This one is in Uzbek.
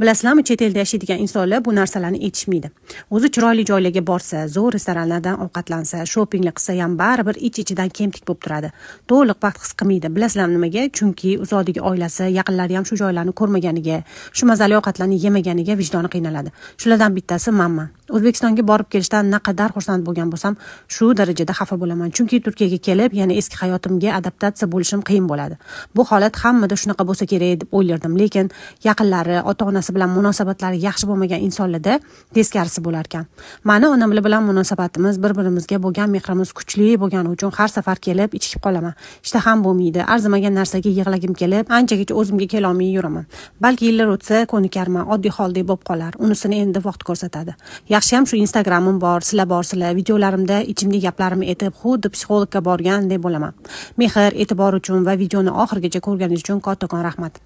Bilasizlarmi, chet elda yashaydigan insonlar bu narsalarni aytishmaydi. O'zi chiroyli joylarga borsa, zo'r restoranlardan ovqatlansa, shoppingli qilsa ham baribir ich-ichidan kemtik bo'lib turadi. To'liq vaqt his qilmaydi. Bilasizlarmi nimaga? Chunki uzoqdagi oilasi, yaqinlari ham shu joylarni ko'rmaganiga, shu mazali ovqatlarni yemaganiga vijdoni qiynaladi. Shulardan bittasi manman. O'zbekistonga borib kelishdan naqadar xursand bo'lgan bo'lsam, shu darajada xafa bo'laman. Chunki Turkiyaga kelib, yana eski hayotimga adaptatsiya bo'lishim qiyin bo'ladi. Bu holat hammada shunaqa bo'lsa kerak deb o'ylardim, lekin yaqinlari, ota-onasi bilan munosabatlari yaxshi bo'lmagan insonlarda teskarisi bo'lar ekan. Mani onam bilan munosabatimiz, bir-birimizga bo'lgan mehrimiz kuchli bo'lgani uchun har safar kelib ichib qolaman. Ishtaham bo'lmaydi, arzimagan narsaga yig'lagim kelib, anchagacha o'zimga kela olmay yuraman. Balki yillar o'tsa ko'nikarman, oddiy holdek bo'lib qolar. Unisini endi vaqt ko'rsatadi. Yaxshi ham shu Instagramim bor, sizlar videolarimda ichimdagi gaplarimni aytib, xuddi psixologga borgandek bo'laman. Mehr, e'tibor uchun va videoni oxirigacha ko'rganingiz uchun kattakon rahmat.